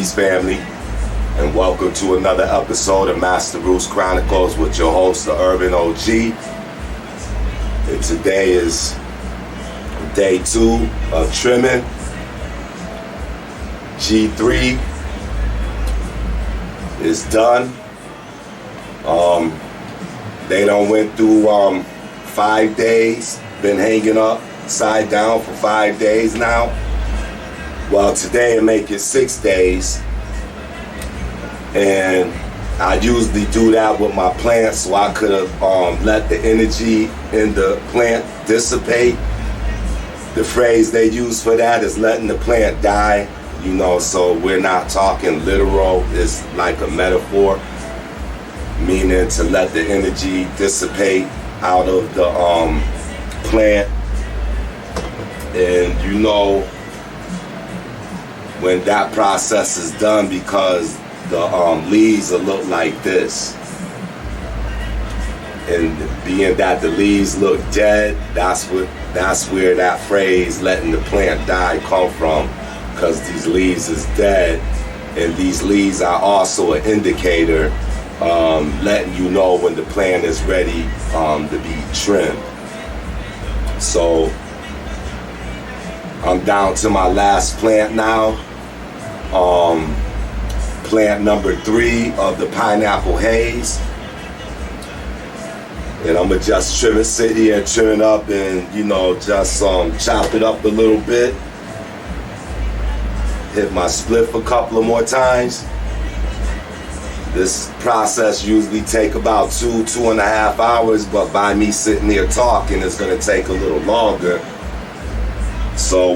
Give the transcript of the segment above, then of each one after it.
Peace family, and welcome to another episode of Master Roots Chronicles with your host, the Urban OG. And today is day 2 of trimming. G3 is done. They done went through 5 days, been hanging upside down for 5 days now. Well, today I make it 6 days, and I usually do that with my plants so I could have let the energy in the plant dissipate. The phrase they use for that is letting the plant die, you know, so we're not talking literal, it's like a metaphor, meaning to let the energy dissipate out of the plant. And you know, when that process is done, because the leaves will look like this, and being that the leaves look dead, that's where that phrase letting the plant die come from, because these leaves is dead, and these leaves are also an indicator letting you know when the plant is ready to be trimmed. So I'm down to my last plant now. Plant number 3 of the pineapple haze, and I'm gonna just trim it, sit here and trim it up, and you know, just chop it up a little bit, hit my spliff a couple of more times. This process usually take about 2.5 hours, but by me sitting here talking, it's gonna take a little longer. So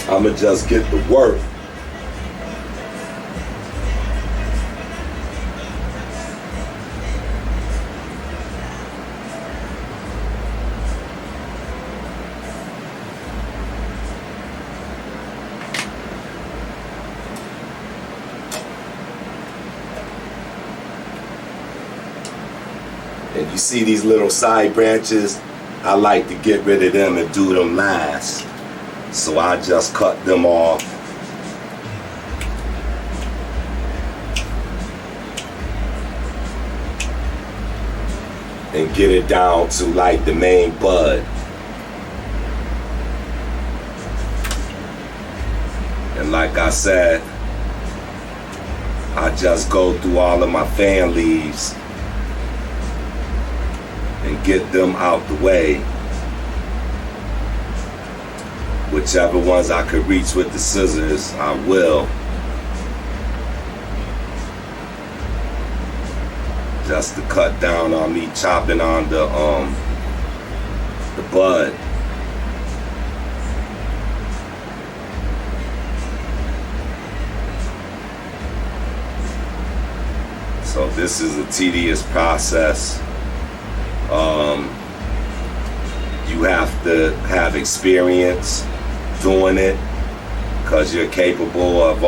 I'm gonna just get to work. And you see these little side branches, I like to get rid of them and do them last. So I just cut them off. And get it down to like the main bud. And like I said, I just go through all of my fan leaves and get them out the way. Whichever ones I could reach with the scissors, I will. Just to cut down on me chopping on the bud. So this is a tedious process. You have to have experience doing it, because you're capable of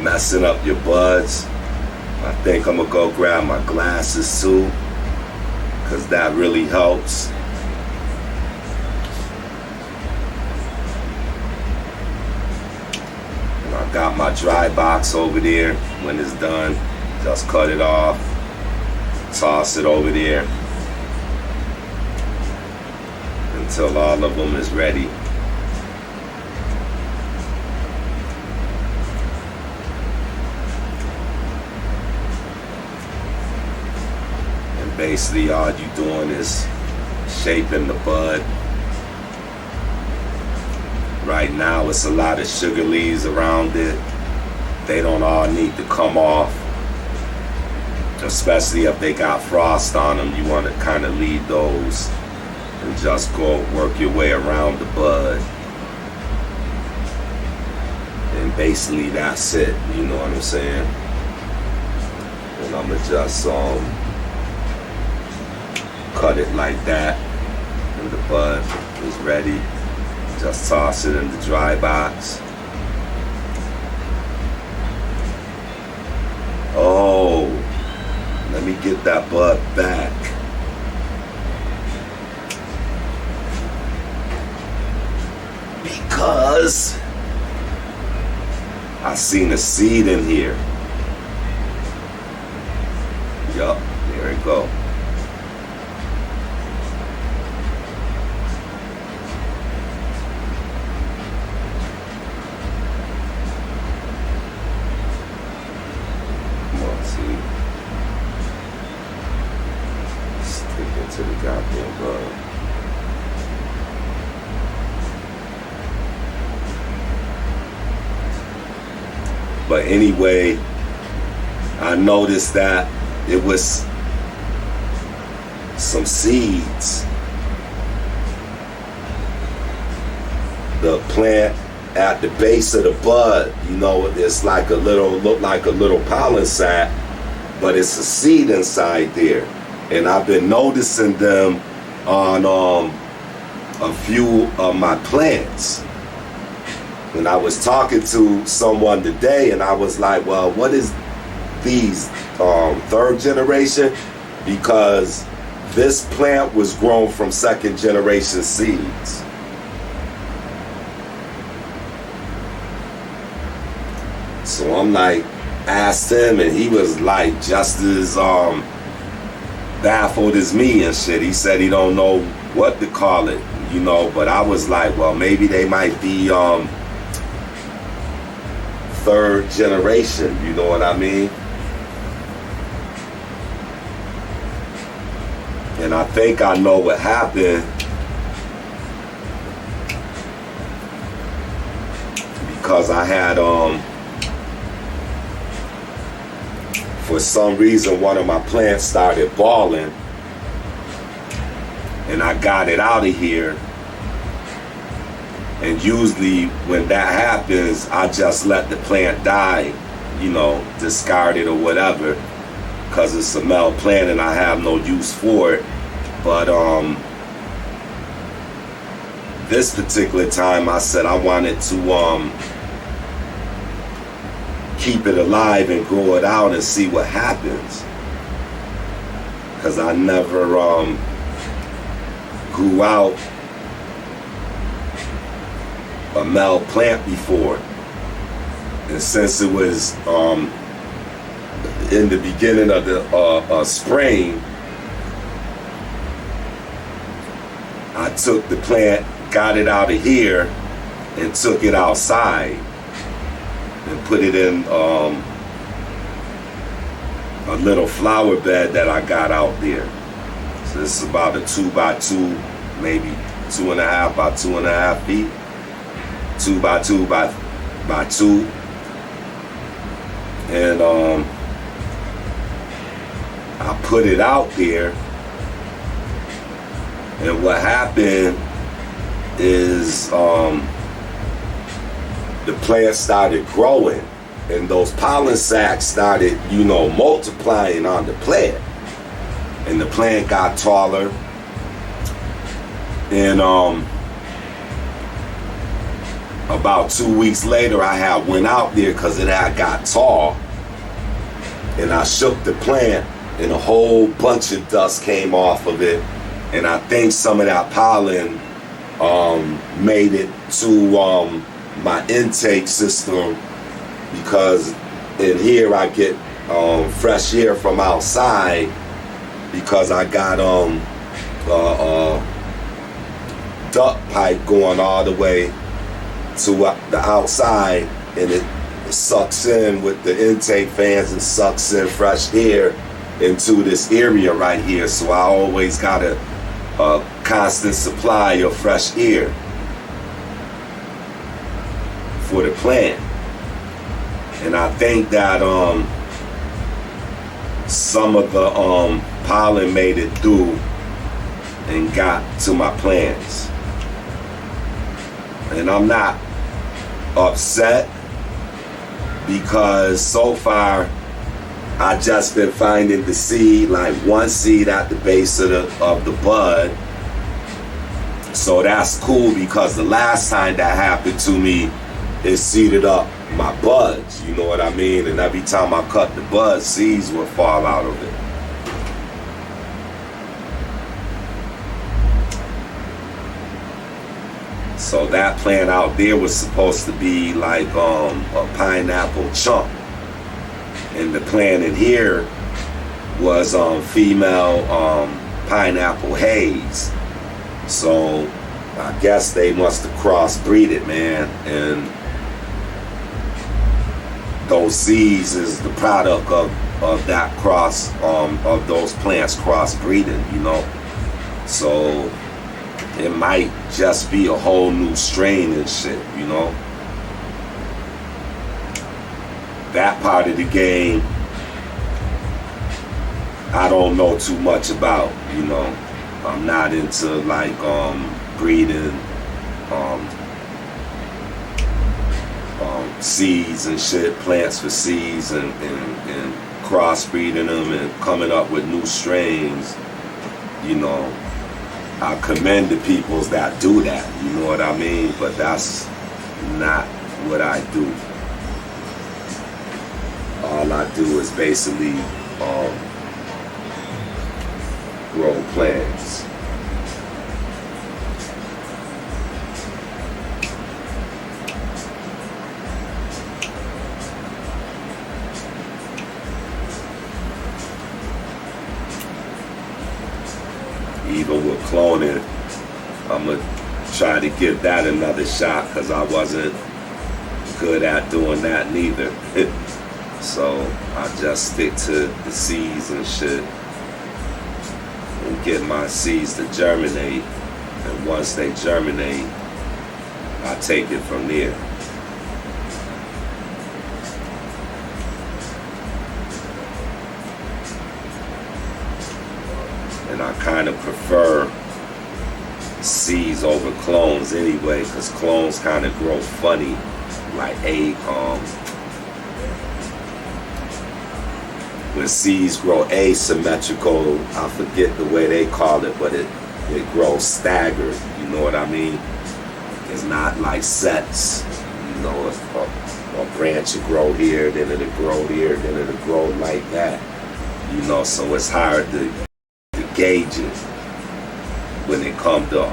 messing up your buds. I think I'm gonna go grab my glasses too, because that really helps. And I got my dry box over there. When it's done, just cut it off, toss it over there until all of them is ready. And basically all you doing is shaping the bud. Right now it's a lot of sugar leaves around it. They don't all need to come off, especially if they got frost on them. You want to kind of leave those and just go work your way around the bud. And basically that's it, you know what I'm saying? And I'm gonna just cut it like that, and the bud is ready. Just toss it in the dry box. Oh, let me get that bud back. I seen a seed in here. Yup, there it go. Come on, see. Stick into the goddamn bud. But anyway, I noticed that it was some seeds. The plant at the base of the bud, you know, it's like a little, look like a little pollen sac, but it's a seed inside there. And I've been noticing them on a few of my plants. And I was talking to someone today, and I was like, well, what is these third generation? Because this plant was grown from second generation seeds. So I'm like, asked him, and he was like just as baffled as me and shit. He said he don't know what to call it, you know, but I was like, well, maybe they might be third generation, you know what I mean? And I think I know what happened, because I had for some reason one of my plants started balling, and I got it out of here. And usually when that happens, I just let the plant die, you know, discard it or whatever, because it's a male plant and I have no use for it. But this particular time I said I wanted to keep it alive and grow it out and see what happens, because I never grew out a male plant before. And since it was in the beginning of the spring, I took the plant, got it out of here, and took it outside and put it in a little flower bed that I got out there. So this is about a 2x2, maybe 2.5 by 2.5 feet. 2x2 by 2, and I put it out there, and what happened is the plant started growing, and those pollen sacs started, you know, multiplying on the plant, and the plant got taller, and about 2 weeks later, I had went out there because it had got tall, and I shook the plant, and a whole bunch of dust came off of it, and I think some of that pollen made it to my intake system, because in here I get fresh air from outside, because I got duct pipe going all the way to the outside, and it sucks in with the intake fans and sucks in fresh air into this area right here. So I always got a constant supply of fresh air for the plant. And I think that some of the pollen made it through and got to my plants. And I'm not upset, because so far I just been finding the seed, like one seed at the base of the bud. So that's cool, because the last time that happened to me, it seeded up my buds, you know what I mean? And every time I cut the bud, seeds would fall out of it. So that plant out there was supposed to be like a pineapple chunk. And the plant in here was female pineapple haze. So I guess they must have crossbreeded, man. And those seeds is the product of that cross, of those plants crossbreeding, you know. So it might just be a whole new strain and shit, you know. That part of the game, I don't know too much about, you know. I'm not into like breeding seeds and shit, plants for seeds and crossbreeding them and coming up with new strains, you know. I commend the peoples that do that, you know what I mean? But that's not what I do. All I do is basically grow plants. Even with cloning, I'm going to try to give that another shot because I wasn't good at doing that neither. So I just stick to the seeds and shit and get my seeds to germinate. And once they germinate, I take it from there. And I kind of prefer seeds over clones anyway, because clones kind of grow funny, like when seeds grow asymmetrical, I forget the way they call it, but it grows staggered, you know what I mean? It's not like sets, you know, a branch will grow here, then it'll grow here, then it'll grow like that, you know, so it's hard to gauge it when it comes to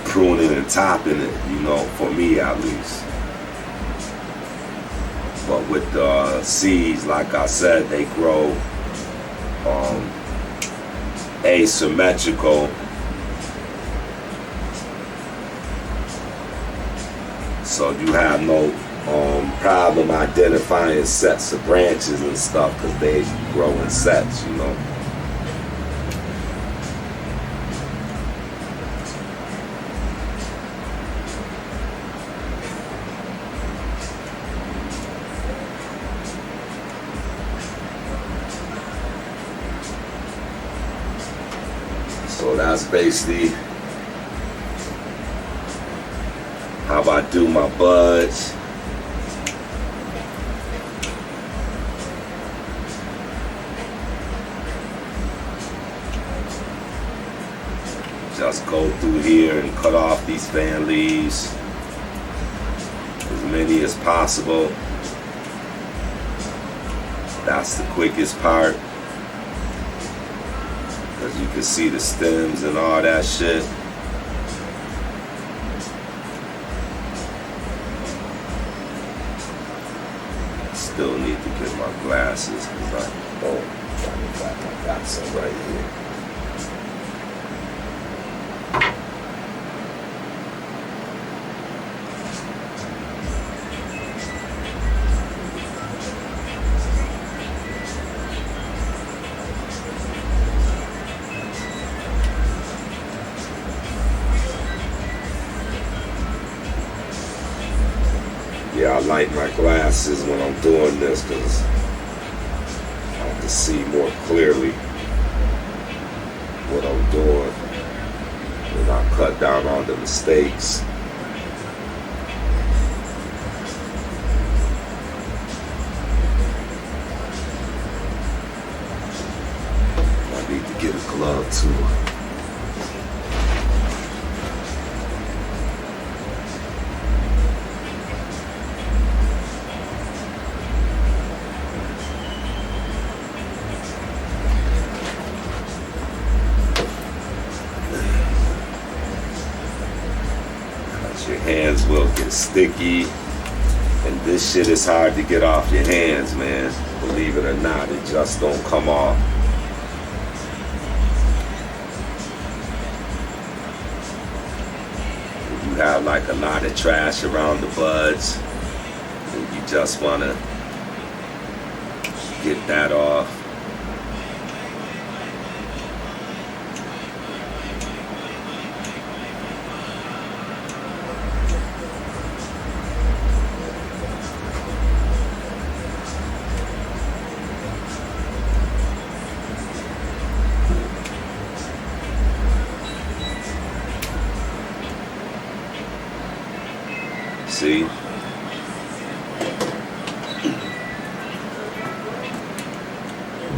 pruning and topping it, you know, for me at least. But with the seeds, like I said, they grow asymmetrical. So you have no problem identifying sets of branches and stuff because they grow in sets, you know. So that's basically how I do my buds. Just go through here and cut off these fan leaves, as many as possible. That's the quickest part, because you can see the stems and all that shit. Still need to get my glasses because I got some right here. Yeah, I like my glasses when I'm doing this because I have to see more clearly what I'm doing and I cut down on the mistakes. I need to get a glove too. Your hands will get sticky. And this shit is hard to get off your hands, man. Believe it or not, it just don't come off. If you have like a lot of trash around the buds, and you just wanna get that off. See?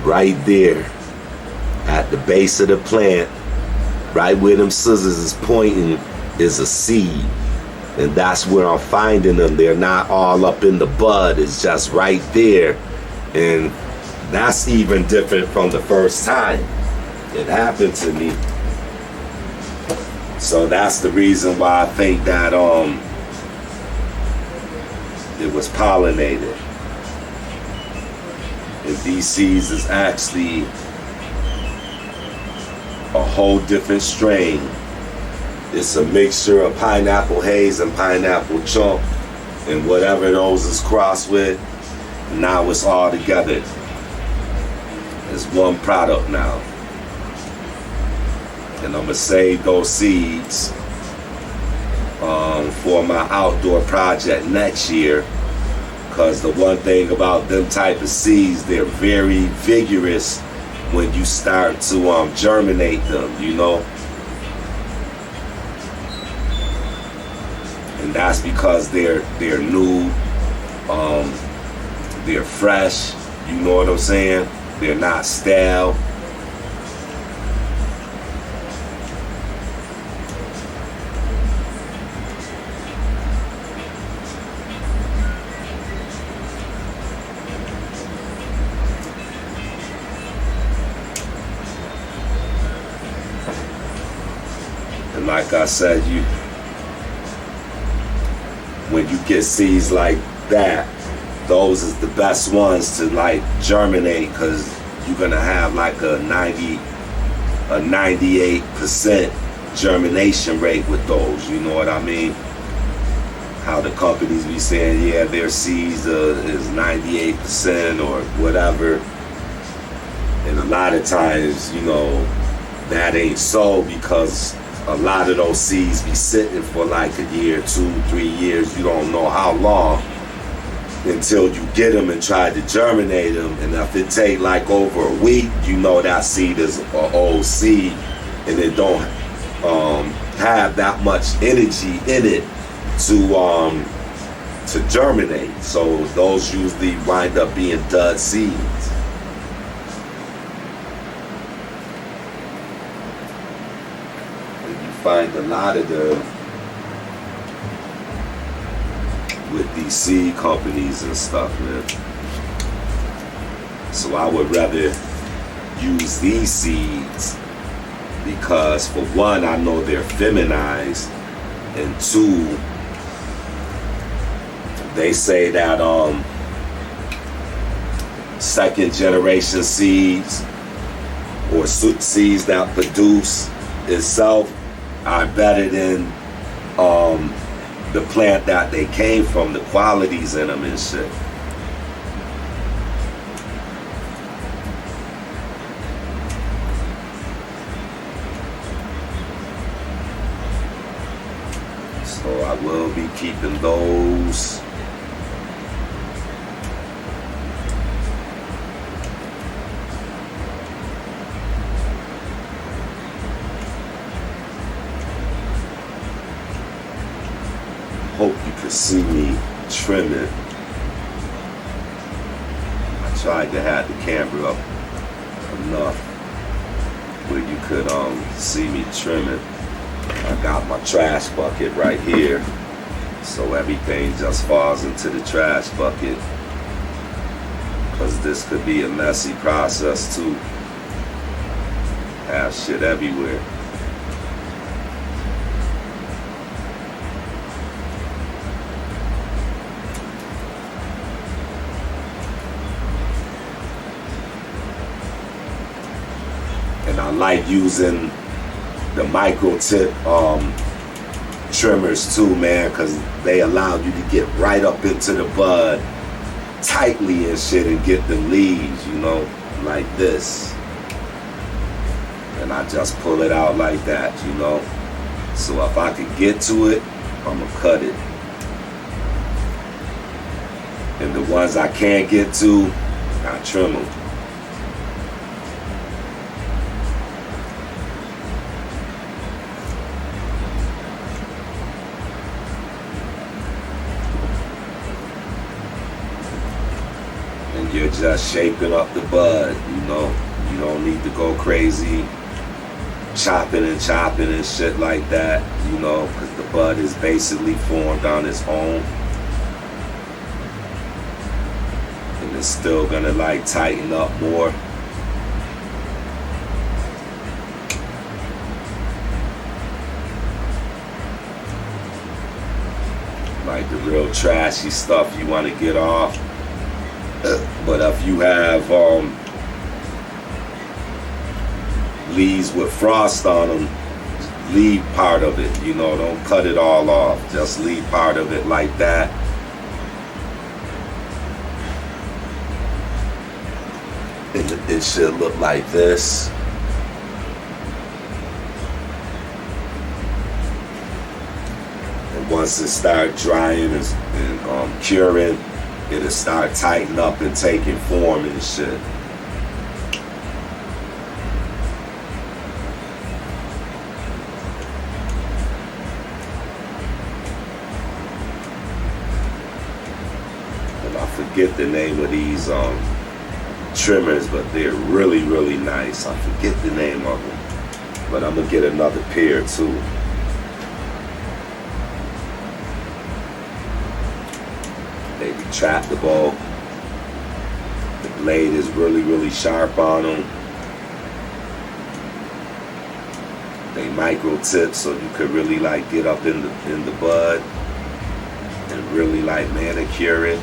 Right there at the base of the plant, right where them scissors is pointing, is a seed. And that's where I'm finding them. They're not all up in the bud, it's just right there. And that's even different from the first time it happened to me. So that's the reason why I think that it was pollinated. And these seeds is actually a whole different strain. It's a mixture of pineapple haze and pineapple chunk, and whatever those is crossed with, now it's all together. It's one product now. And I'm gonna save those seeds for my outdoor project next year, because the one thing about them type of seeds, they're very vigorous when you start to germinate them, you know. And that's because they're new, they're fresh, you know what I'm saying? They're not stale. And like I said, when you get seeds like that, those is the best ones to like germinate, because you're gonna have like a 98% germination rate with those, you know what I mean? How the companies be saying, yeah, their seeds is 98% or whatever. And a lot of times, you know, that ain't so, because a lot of those seeds be sitting for like a year, 2, 3 years. You don't know how long until you get them and try to germinate them. And if it take like over a week, you know that seed is an old seed, and it don't have that much energy in it to germinate. So those usually wind up being dud seeds. Find a lot of them with these seed companies and stuff, man. So I would rather use these seeds, because for one, I know they're feminized, and two, they say that second generation seeds or seeds that produce itself are better than the plant that they came from, the qualities in them and shit. So I will be keeping those. Hope you could see me trimming. I tried to have the camera up enough where you could see me trimming. I got my trash bucket right here, so everything just falls into the trash bucket, because this could be a messy process too. Have shit everywhere. like using the micro tip trimmers too, man, because they allow you to get right up into the bud tightly and shit and get the leaves, you know, like this. And I just pull it out like that, you know. So if I could get to it, I'm gonna cut it. And the ones I can't get to, I trim them. And you're just shaping up the bud, you know. You don't need to go crazy chopping and shit like that, you know, because the bud is basically formed on its own. And it's still gonna like tighten up more. Like the real trashy stuff you want to get off. But if you have leaves with frost on them, leave part of it, you know, don't cut it all off, just leave part of it like that. And it should look like this. And once it starts drying and curing, it'll start tightening up and taking form and shit. Forget the name of these trimmers, but they're really, really nice. I forget the name of them, but I'm gonna get another pair too. They retractable. The blade is really, really sharp on them. They micro tip, so you could really like get up in the bud and really like manicure it.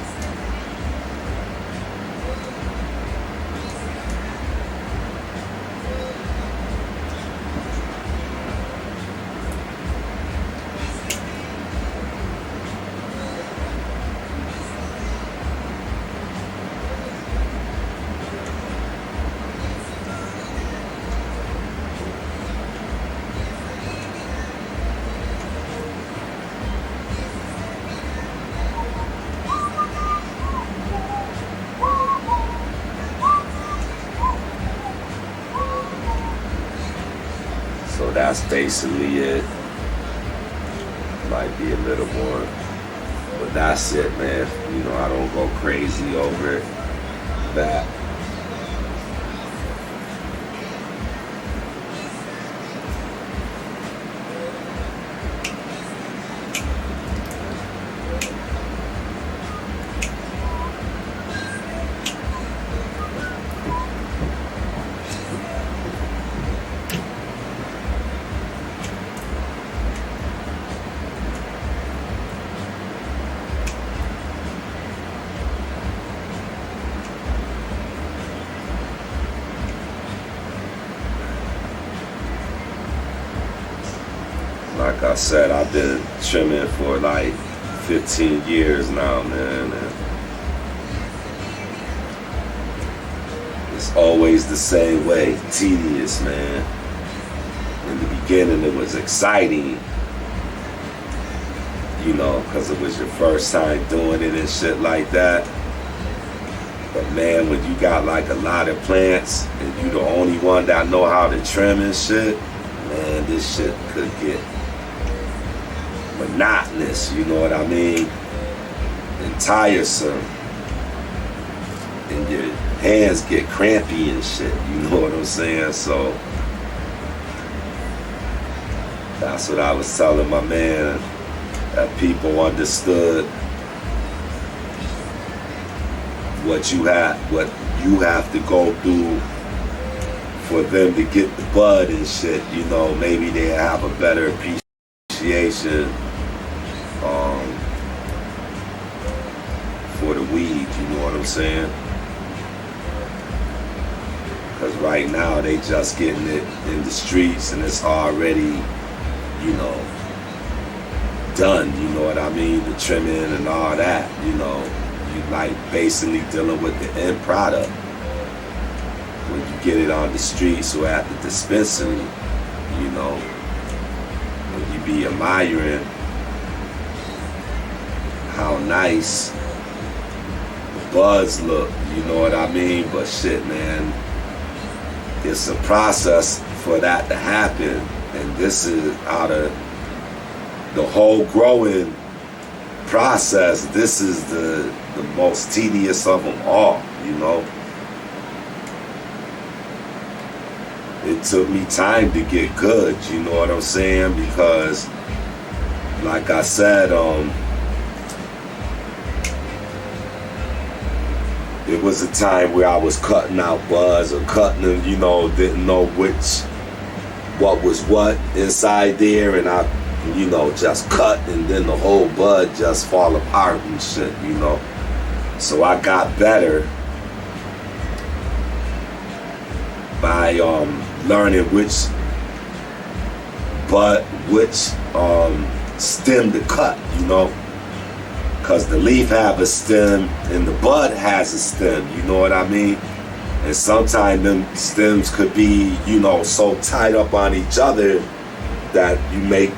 So that's basically it. Might be a little more, but that's it, man. You know, I don't go crazy over that. Like I said, I've been trimming for like 15 years now, man. And it's always the same way, tedious, man. In the beginning, it was exciting, you know, because it was your first time doing it and shit like that. But man, when you got like a lot of plants and you the only one that know how to trim and shit, man, this shit could get monotonous, you know what I mean, and tiresome, and your hands get crampy and shit, you know what I'm saying? So that's what I was telling my man, that people understood what you have to go through for them to get the bud and shit, you know. Maybe they have a better appreciation for the weed, you know what I'm saying? Because right now they just getting it in the streets and it's already, you know, done, you know what I mean? The trimming and all that, you know. You like basically dealing with the end product. When you get it on the streets or at the dispensary, you know, when you be admiring how nice the buds look, you know what I mean? But shit, man, it's a process for that to happen, and this is out of the whole growing process. This is the most tedious of them all, you know. It took me time to get good, you know what I'm saying? Because, like I said, it was a time where I was cutting out buds or cutting them, you know, didn't know what was what inside there, and I, you know, just cut and then the whole bud just fall apart and shit, you know. So I got better by learning which stem to cut, you know. Because the leaf have a stem and the bud has a stem, you know what I mean? And sometimes them stems could be, you know, so tied up on each other that you make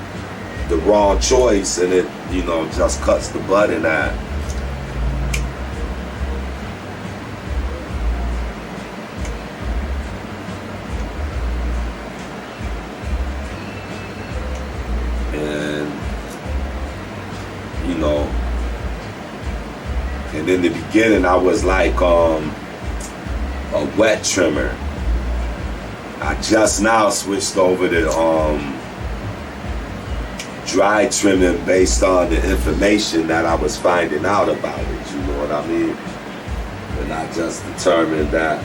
the wrong choice and it, you know, just cuts the bud in half. And, you know, and in the beginning, I was like a wet trimmer. I just now switched over to dry trimming based on the information that I was finding out about it. You know what I mean? And I just determined that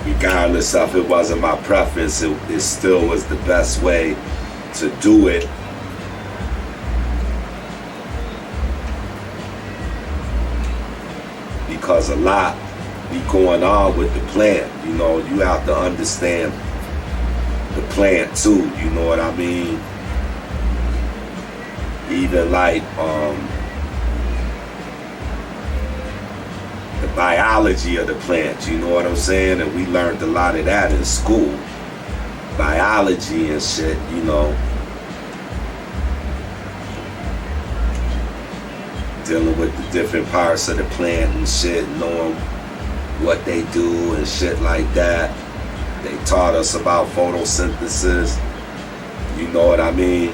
regardless of it wasn't my preference, it still was the best way to do it. Because a lot be going on with the plant, you know. You have to understand the plant too, you know what I mean? Even like the biology of the plant, you know what I'm saying? And we learned a lot of that in school, biology and shit, you know. Dealing with the different parts of the plant and shit, knowing what they do and shit like that. They taught us about photosynthesis, you know what I mean?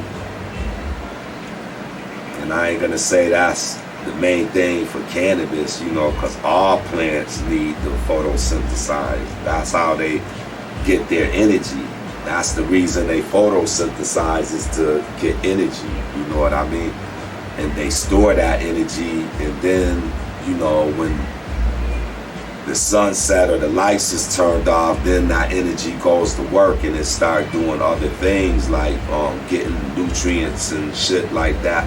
And I ain't gonna say that's the main thing for cannabis, you know, because all plants need to photosynthesize. That's how they get their energy. That's the reason they photosynthesize, is to get energy, you know what I mean? And they store that energy, and then, you know, when the sun set or the lights is turned off, then that energy goes to work and it start doing other things like getting nutrients and shit like that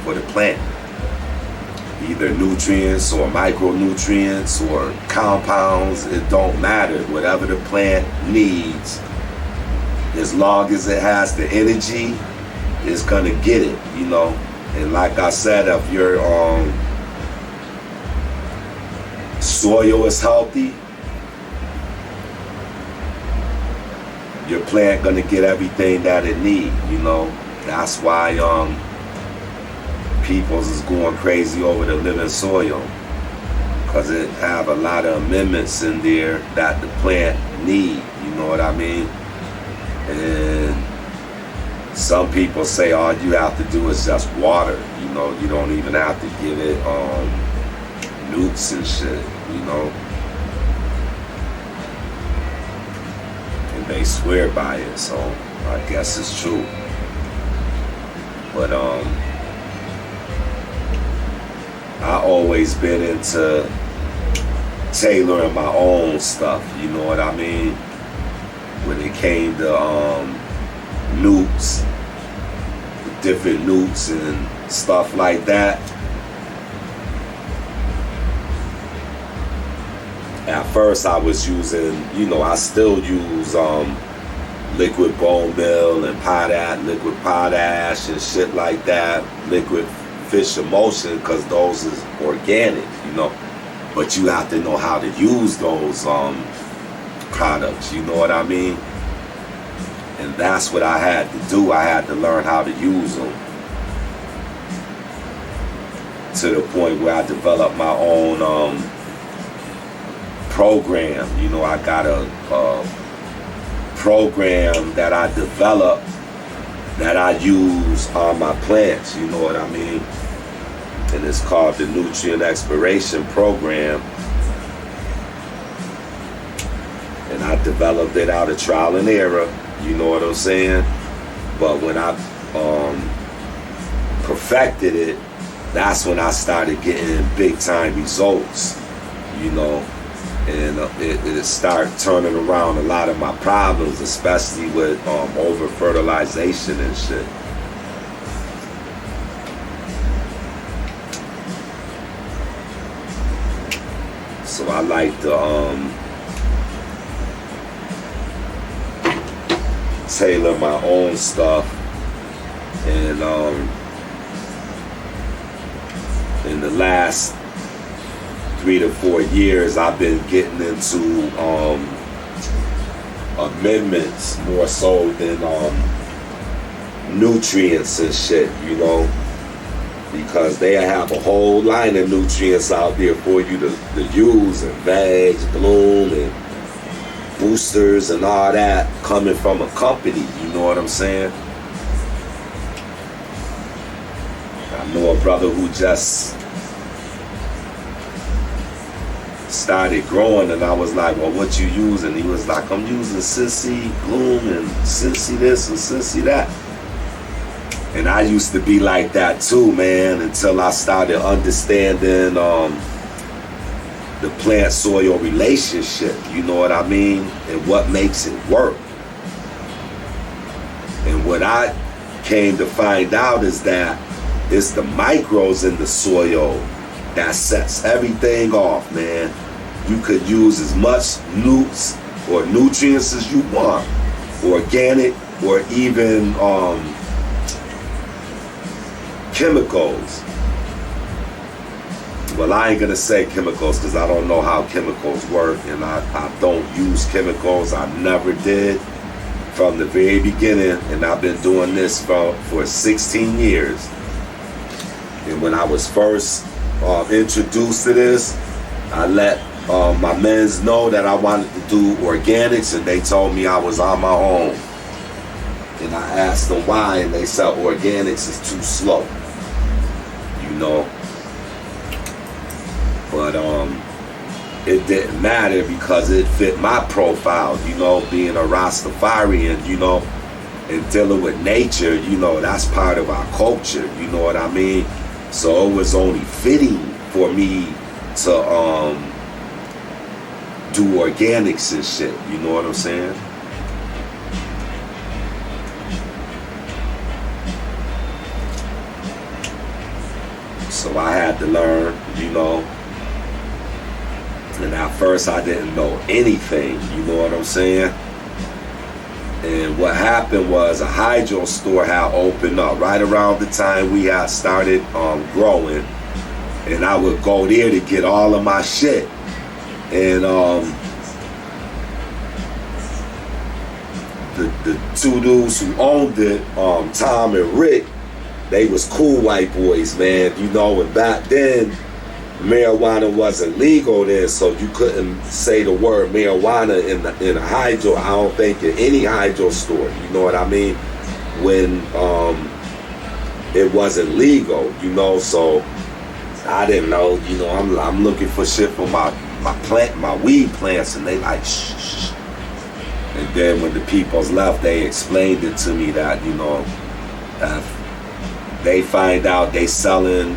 for the plant. Either nutrients or micronutrients or compounds, it don't matter. Whatever the plant needs, as long as it has the energy, it's gonna get it, you know. And like I said, if your soil is healthy, your plant gonna get everything that it need, you know. That's why peoples is going crazy over the living soil, because it have a lot of amendments in there that the plant need, you know what I mean? And some people say all you have to do is just water, you know. You don't even have to give it nukes and shit, you know. And they swear by it, so I guess it's true. But I always been into tailoring my own stuff, you know what I mean? When it came to nukes, different nukes and stuff like that. At first I was using, I still use liquid bone meal and liquid potash and shit like that, liquid fish emulsion, because those is organic, but you have to know how to use those products, you know what I mean? And that's what I had to do. I had to learn how to use them, to the point where I developed my own program. I got a program that I developed that I use on my plants, you know what I mean? And it's called the Nutrient Exploration Program. And I developed it out of trial and error, you know what I'm saying? But when I perfected it, that's when I started getting big time results, and it started turning around a lot of my problems, especially with over fertilization and shit. So I like to tailor my own stuff, and in the last 3 to 4 years I've been getting into amendments more so than nutrients and shit, because they have a whole line of nutrients out there for you to use, and bags, bloom, and boosters and all that coming from a company, you know what I'm saying? I know a brother who just started growing, and I was like, well, what you using? He was like, I'm using Sissy Bloom and Sissy this and Sissy that. And I used to be like that too, man, until I started understanding the plant-soil relationship, you know what I mean? And what makes it work. And what I came to find out is that it's the microbes in the soil that sets everything off, man. You could use as much nutes or nutrients as you want, organic or even chemicals. Well, I ain't gonna say chemicals because I don't know how chemicals work, and I don't use chemicals. I never did from the very beginning, and I've been doing this for 16 years. And when I was first introduced to this, I let my mens know that I wanted to do organics, and they told me I was on my own. And I asked them why, and they said organics is too slow, But it didn't matter because it fit my profile, being a Rastafarian, and dealing with nature, that's part of our culture, you know what I mean? So it was only fitting for me to do organics and shit, you know what I'm saying? So I had to learn, and at first I didn't know anything, you know what I'm saying? And what happened was a hydro store had opened up right around the time we had started growing, and I would go there to get all of my shit. And the two dudes who owned it, Tom and Rick, they was cool white boys, man, and back then marijuana wasn't legal then, so you couldn't say the word marijuana in a hydro, I don't think, in any hydro store, you know what I mean, when it wasn't legal, so I didn't know, I'm looking for shit for my weed plants, and they like, shh. And then when the peoples left, they explained it to me that, they find out they selling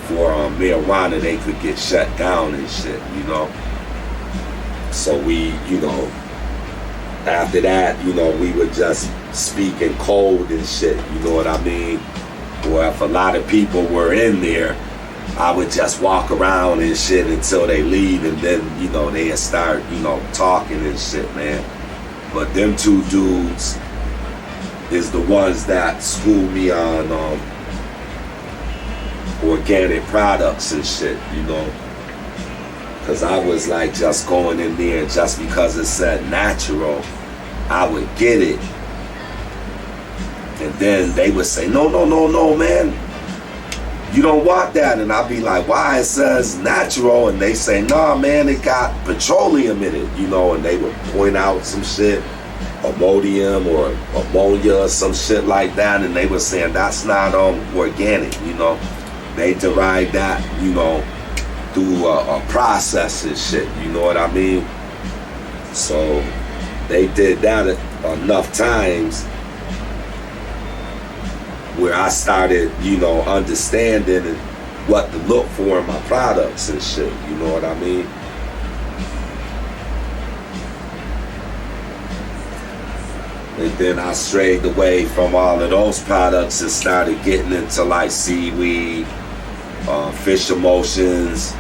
for marijuana, they could get shut down and shit, So we, after that, we would just speak in code and shit, you know what I mean? Or if a lot of people were in there, I would just walk around and shit until they leave, and then, you know, they'd start, you know, talking and shit, man. But them two dudes is the ones that schooled me on organic products and shit, you know. Because I was like just going in there, and just because it said natural, I would get it. And then they would say, no, man, you don't want that. And I'd be like, why? It says natural. And they say, nah, man, it got petroleum in it, you know. And they would point out some shit, ammonium or ammonia or some shit like that. And they were saying that's not organic, you know. They derived that, you know, through a process and shit, you know what I mean? So they did that enough times where I started, you know, understanding what to look for in my products and shit, you know what I mean? And then I strayed away from all of those products and started getting into like seaweed, fish emulsions,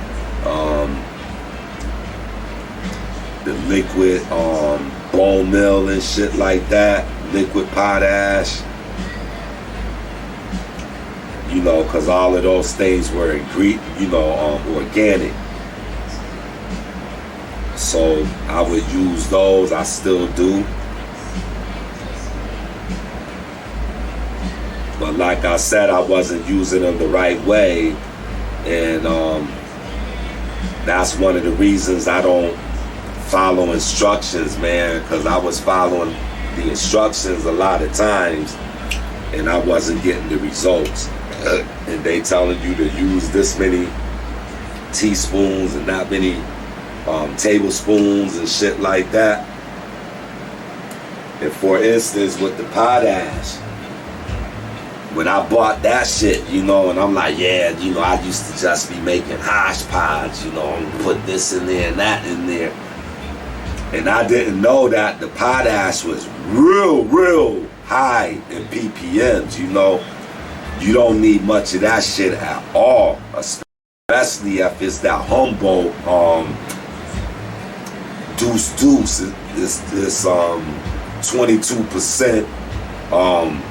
the liquid bone meal and shit like that, liquid potash. You know, because all of those things were organic. So I would use those. I still do. But like I said, I wasn't using them the right way. And that's one of the reasons I don't follow instructions, man. Because I was following the instructions a lot of times, and I wasn't getting the results. And they telling you to use this many teaspoons and that many tablespoons and shit like that. And for instance, with the potash, when I bought that shit, you know, and I'm like, yeah, you know, I used to just be making hodgepodge, you know, and put this in there and that in there. And I didn't know that the potash was real high in ppms, you know. You don't need much of that shit at all, especially if it's that Humboldt deuce. It's 22%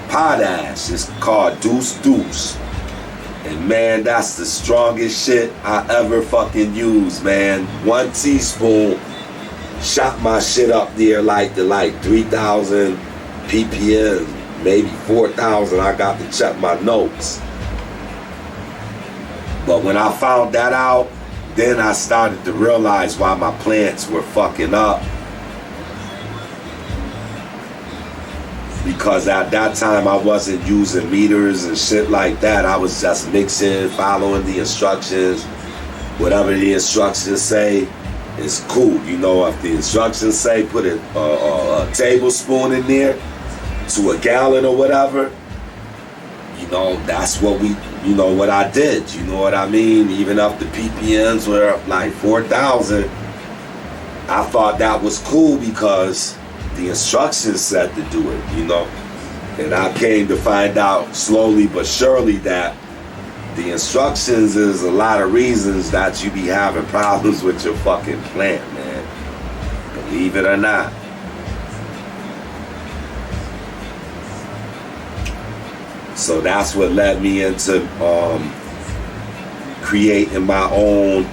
potash. It's called deuce. And man, that's the strongest shit I ever fucking used, man. 1 teaspoon shot my shit up there like 3,000 ppm. Maybe 4,000. I got to check my notes. But when I found that out, then I started to realize why my plants were fucking up. Because at that time I wasn't using meters and shit like that. I was just mixing, following the instructions. Whatever the instructions say is cool. You know, if the instructions say put a tablespoon in there to a gallon or whatever, you know, that's what what I did, you know what I mean? Even if the ppms were like 4,000, I thought that was cool because the instructions said to do it, you know. And I came to find out slowly but surely that the instructions is a lot of reasons that you be having problems with your fucking plant, man. Believe it or not. So that's what led me into creating my own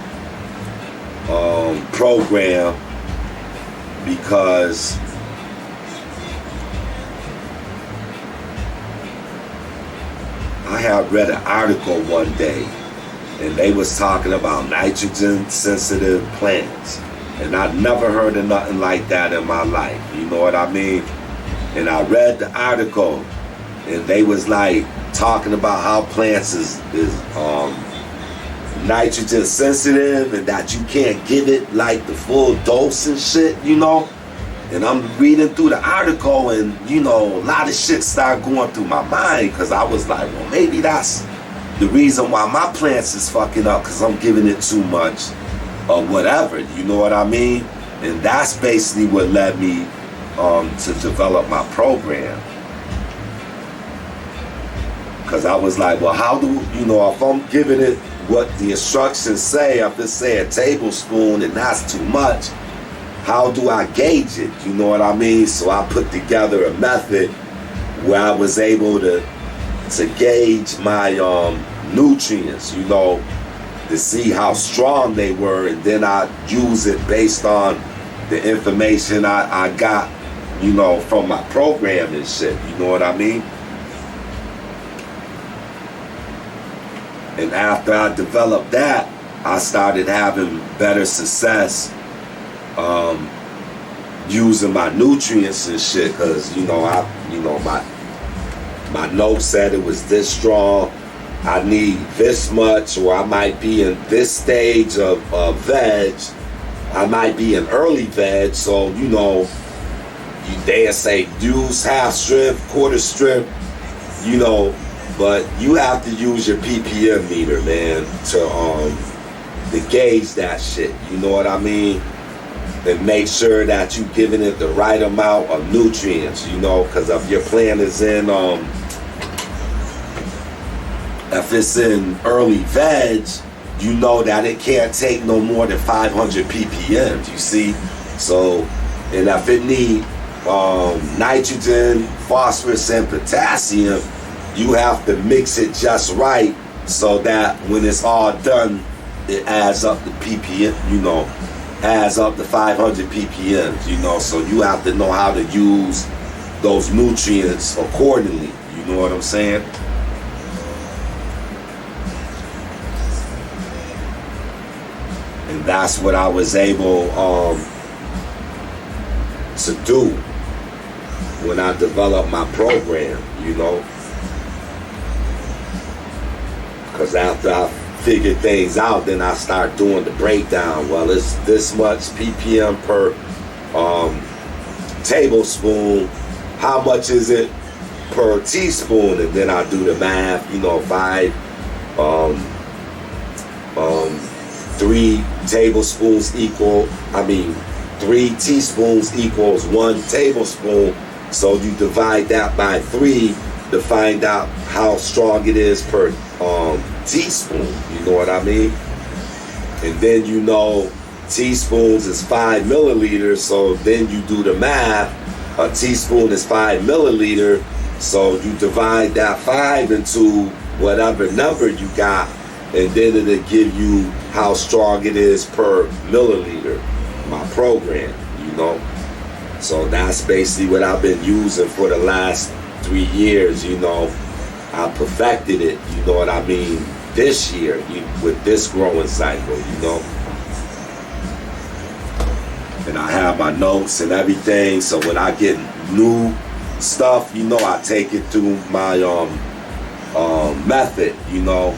program, because I had read an article one day and they was talking about nitrogen sensitive plants, and I'd never heard of nothing like that in my life, you know what I mean? And I read the article and they was like talking about how plants is nitrogen sensitive and that you can't give it like the full dose and shit, you know. And I'm reading through the article and, you know, a lot of shit started going through my mind, because I was like, well, maybe that's the reason why my plants is fucking up, because I'm giving it too much or whatever, you know what I mean? And that's basically what led me to develop my program. Because I was like, well, how do, you know, if I'm giving it what the instructions say. If it say a tablespoon and that's too much, how do I gauge it? You know what I mean? So I put together a method where I was able to gauge my nutrients, you know, to see how strong they were, and then I use it based on the information I got, you know, from my program and shit, you know what I mean? And after I developed that, I started having better success using my nutrients and shit, because my notes said it was this strong, I need this much, or I might be in this stage of veg, I might be in early veg, so you know, they say use half strip, quarter strip, you know, but you have to use your ppm meter, man, to gauge that shit, you know what I mean? And make sure that you're giving it the right amount of nutrients, you know, because if your plant is in, if it's in early veg, you know that it can't take no more than 500 ppm, you see? So, and if it need nitrogen, phosphorus, and potassium, you have to mix it just right so that when it's all done, it adds up the ppm, you know, adds up to 500 ppm, you know, so you have to know how to use those nutrients accordingly, you know what I'm saying? And that's what I was able to do when I developed my program, you know, because after I figure things out, then I start doing the breakdown. Well, it's this much ppm per tablespoon. How much is it per teaspoon? And then I do the math. You know, 3 tablespoons equal. 3 teaspoons equals 1 tablespoon. So you divide that by 3 to find out how strong it is per teaspoon, you know what I mean? And then you know teaspoons is 5 milliliters, so then you do the math. A teaspoon is 5 milliliter, so you divide that 5 into whatever number you got, and then it'll give you how strong it is per milliliter, my program, you know? So that's basically what I've been using for the last 3 years, you know. I perfected it, you know what I mean, this year with this growing cycle, you know. And I have my notes and everything, so when I get new stuff, you know, I take it through my method, you know,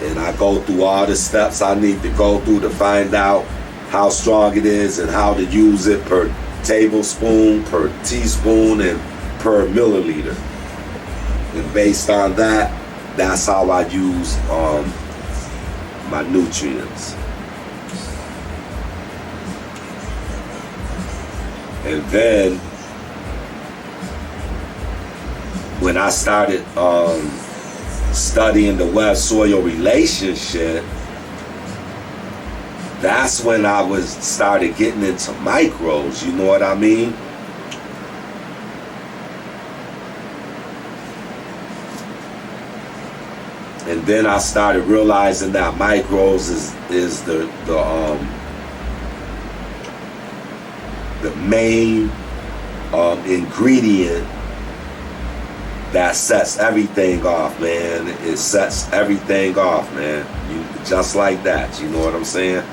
and I go through all the steps I need to go through to find out how strong it is and how to use it per tablespoon, per teaspoon, and per milliliter. And based on that, that's how I use my nutrients. And then when I started studying the web-soil relationship, that's when I started getting into microbes, you know what I mean? And then I started realizing that microbes is the main ingredient that sets everything off, man. It sets everything off, man. Just like that, you know what I'm saying?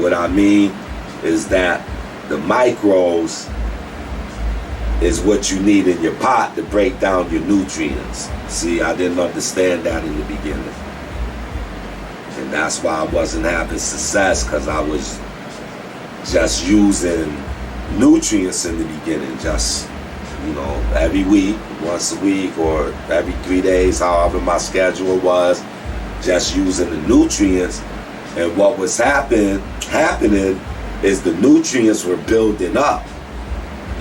What I mean is that the microbes is what you need in your pot to break down your nutrients. See, I didn't understand that in the beginning. And that's why I wasn't having success, because I was just using nutrients in the beginning, just, you know, every week, once a week, or every 3 days, however my schedule was, just using the nutrients. And what was happening is the nutrients were building up,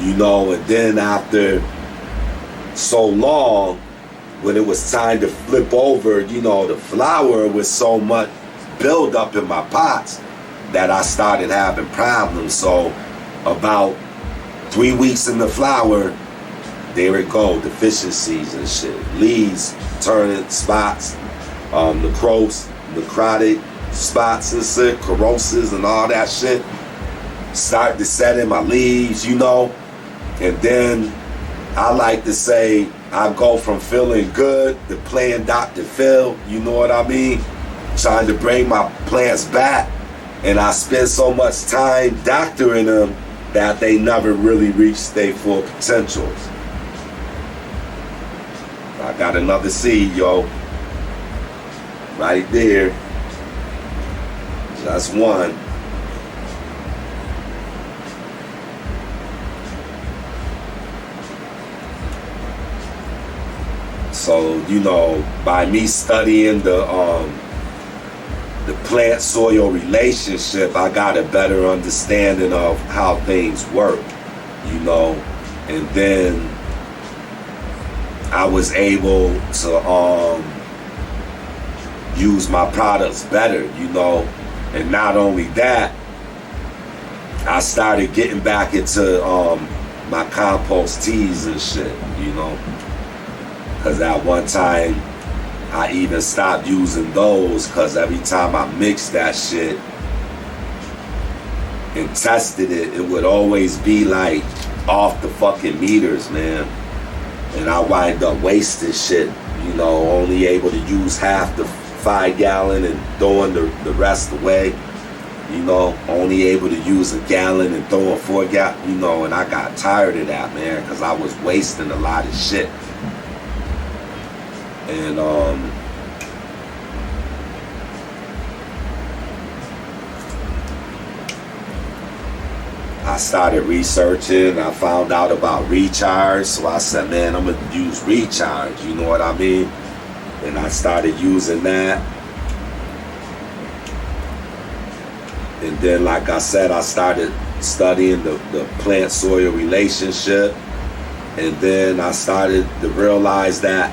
you know, and then after so long, when it was time to flip over, you know, the flour was so much build up in my pots that I started having problems. So about 3 weeks in the flour, there it go, deficiencies and shit. Leaves, turning spots, necrotic spots and shit, corrosives and all that shit. Start to set in my leaves, you know. And then I like to say I go from feeling good to playing Dr. Phil, you know what I mean? Trying to bring my plants back. And I spend so much time doctoring them that they never really reach their full potentials. I got another seed, yo. Right there. Just one. So, you know, by me studying the plant-soil relationship, I got a better understanding of how things work, you know. And then I was able to use my products better, you know. And not only that, I started getting back into my compost teas and shit, you know. Because at one time, I even stopped using those because every time I mixed that shit and tested it, it would always be like off the fucking meters, man. And I wind up wasting shit, you know, only able to use half the 5 gallon and throwing the rest away. You know, only able to use a gallon and throwing 4 gallon, you know, and I got tired of that, man, because I was wasting a lot of shit. And I started researching. I found out about recharge, so I said, man, I'm gonna use recharge, you know what I mean? And I started using that. And then, like I said, I started studying the plant-soil relationship. And then I started to realize that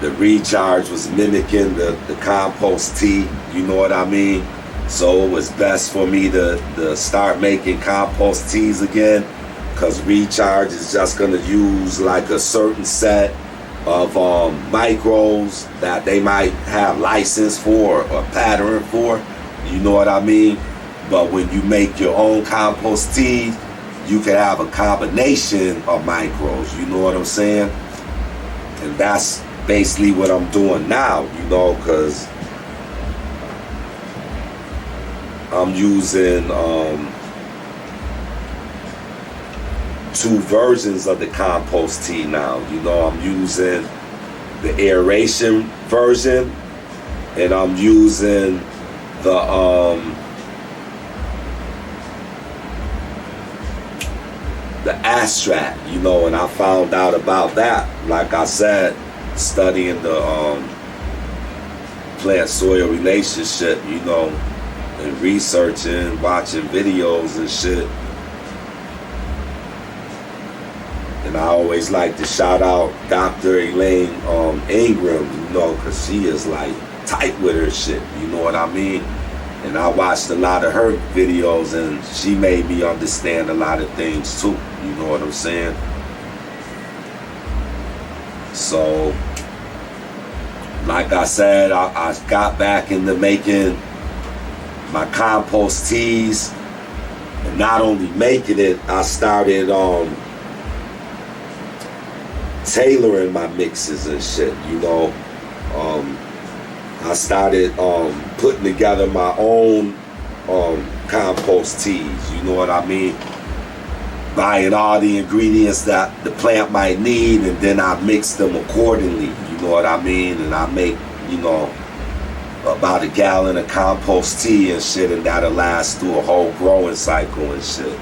the recharge was mimicking the compost tea, you know what I mean? So it was best for me to start making compost teas again, because recharge is just gonna use like a certain set of micros that they might have license for or pattern for, you know what I mean? But when you make your own compost tea, you can have a combination of micros, you know what I'm saying? And that's basically what I'm doing now, you know, because I'm using 2 versions of the compost tea now. You know, I'm using the aeration version, and I'm using the abstract, you know, and I found out about that, like I said, studying the plant-soil relationship, you know, and researching, watching videos and shit. And I always like to shout out Dr. Elaine Ingram, you know, because she is like tight with her shit, you know what I mean? And I watched a lot of her videos, and she made me understand a lot of things too, you know what I'm saying? So, like I said, I got back into making my compost teas, and not only making it, I started tailoring my mixes and shit, you know. I started putting together my own compost teas, you know what I mean? Buying all the ingredients that the plant might need, and then I mix them accordingly, you know what I mean? And I make, you know, about a gallon of compost tea and shit, and that'll last through a whole growing cycle and shit.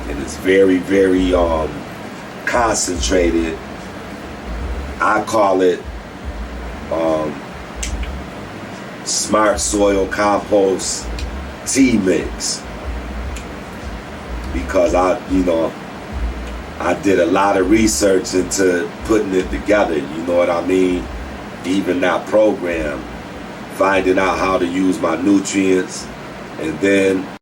And it's very, very concentrated. I call it Smart Soil Compost Tea Mix, because I did a lot of research into putting it together, you know what I mean? Even that program, finding out how to use my nutrients, and then